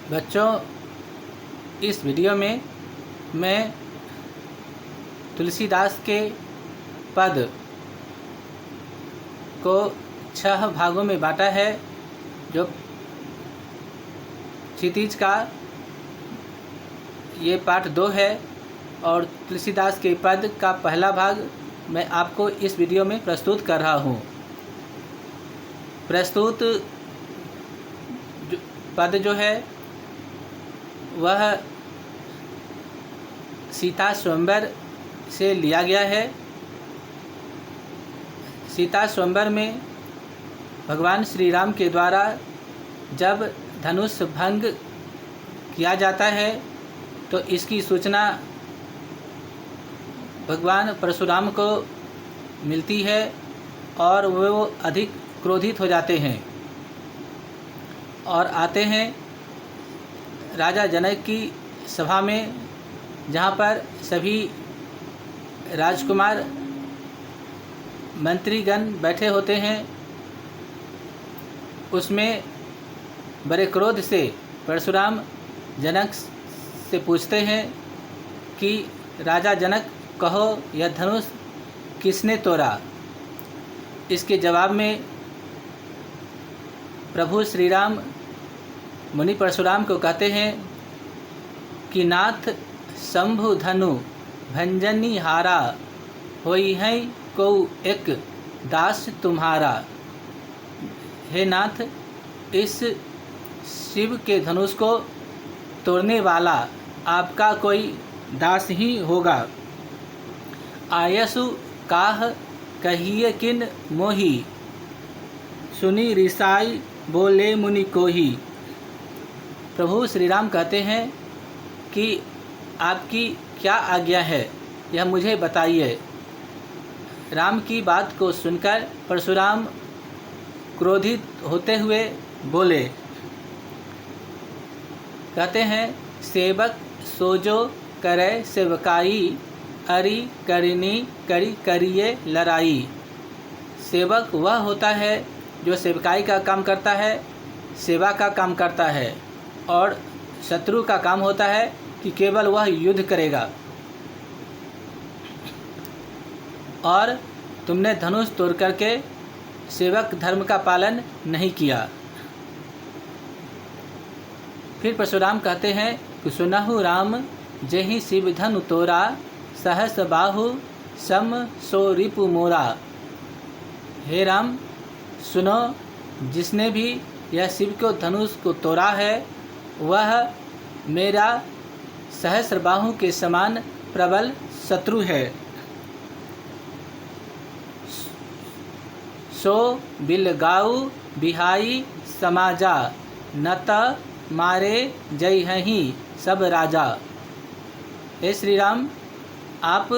बच्चों, इस वीडियो में मैं तुलसीदास के पद को 6 भागों में बांटा है। जो क्षितिज का ये पाठ 2 है और तुलसीदास के पद का पहला भाग मैं आपको इस वीडियो में प्रस्तुत कर रहा हूँ। प्रस्तुत पद जो है वह सीता स्वयंवर से लिया गया है। सीता स्वयंवर में भगवान श्री राम के द्वारा जब धनुष भंग किया जाता है तो इसकी सूचना भगवान परशुराम को मिलती है और वो अधिक क्रोधित हो जाते हैं और आते हैं राजा जनक की सभा में, जहाँ पर सभी राजकुमार मंत्रीगण बैठे होते हैं। उसमें बड़े क्रोध से परशुराम जनक से पूछते हैं कि राजा जनक, कहो यह धनुष किसने तोड़ा। इसके जवाब में प्रभु श्री राम मुनि परशुराम को कहते हैं कि नाथ शंभु धनु भंजनी हारा, होई है को एक दास तुम्हारा। हे नाथ, इस शिव के धनुष को तोड़ने वाला आपका कोई दास ही होगा। आयसु काह कहिए किन मोही, सुनी रिसाई बोले मुनि कोही। प्रभु श्री राम कहते हैं कि आपकी क्या आज्ञा है, यह मुझे बताइए। राम की बात को सुनकर परशुराम क्रोधित होते हुए बोले, कहते हैं, सेवक सोजो करे सेवकाई, अरि करिनी करी करिए लड़ाई। सेवक वह होता है जो सेवकाई का काम करता है, सेवा का काम करता है, और शत्रु का काम होता है कि केवल वह युद्ध करेगा। और तुमने धनुष तोड़ करके सेवक धर्म का पालन नहीं किया। फिर परशुराम कहते हैं कि सुनहु राम जेहि शिव धनु तोरा, सहस बाहु सम सो रिपु मोरा। हे राम, सुनो, जिसने भी यह शिव को धनुष को तोड़ा है वह मेरा सहस्र बाहु के समान प्रबल शत्रु है। सो बिलगाऊ बिहाई समाजा, नत मारे जय हहीं सब राजा। हे श्री राम, आप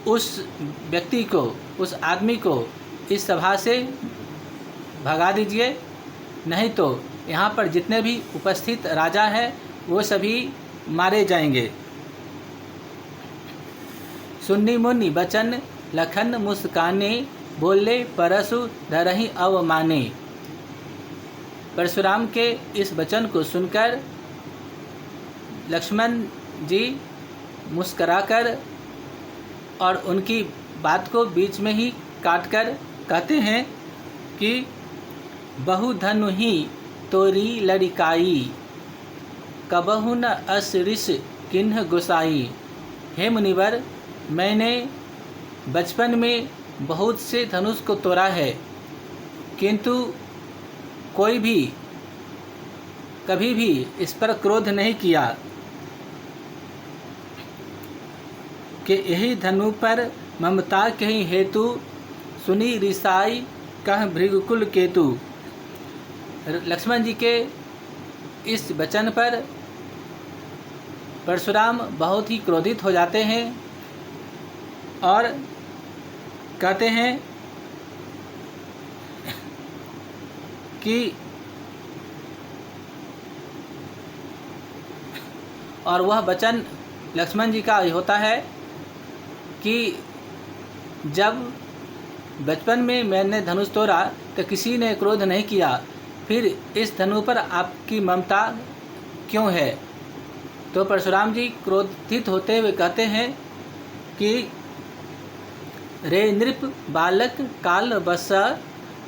उस व्यक्ति को, उस आदमी को इस सभा से भगा दीजिए, नहीं तो यहाँ पर जितने भी उपस्थित राजा हैं वो सभी मारे जाएंगे। सुन्नी मुनि बचन लखन मुस्काने, बोले परशु धरहि अवमाने। परशुराम के इस वचन को सुनकर लक्ष्मण जी मुस्कराकर और उनकी बात को बीच में ही काटकर कहते हैं कि बहु धनु ही तोरी लड़िकाई, कबहु न असरिस किन्ह गोसाई। हे मुनिवर, मैंने बचपन में बहुत से धनुष को तोड़ा है, किंतु कोई भी कभी भी इस पर क्रोध नहीं किया कि यही धनु पर ममता के ही हेतु, सुनी रिसाई कह भृगुकुल केतु। लक्ष्मण जी के इस वचन पर परशुराम बहुत ही क्रोधित हो जाते हैं और कहते हैं कि और वह वचन लक्ष्मण जी का होता है कि जब बचपन में मैंने धनुष तोड़ा तो किसी ने क्रोध नहीं किया, फिर इस धनु पर आपकी ममता क्यों है? तो परशुराम जी क्रोधित होते हुए कहते हैं कि रे नृप बालक काल बस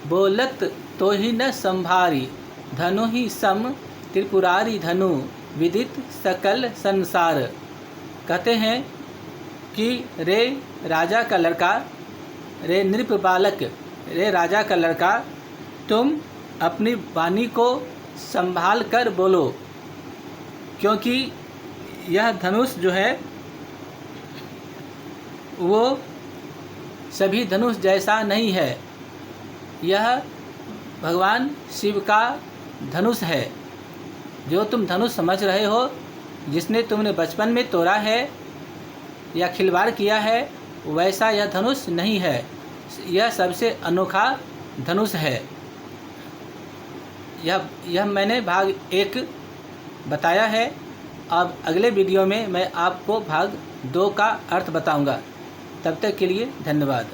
बोलत तो ही न संभारी, धनु ही सम त्रिपुरारी धनु विदित सकल संसार। कहते हैं कि रे राजा का लड़का, रे नृप बालक, रे राजा का लड़का, तुम अपनी वाणी को संभाल कर बोलो, क्योंकि यह धनुष जो है वो सभी धनुष जैसा नहीं है। यह भगवान शिव का धनुष है। जो तुम धनुष समझ रहे हो, जिसने तुमने बचपन में तोड़ा है या खिलवाड़ किया है, वैसा यह धनुष नहीं है। यह सबसे अनोखा धनुष है। यह मैंने भाग 1 बताया है। अब अगले वीडियो में मैं आपको भाग 2 का अर्थ बताऊंगा। तब तक के लिए धन्यवाद।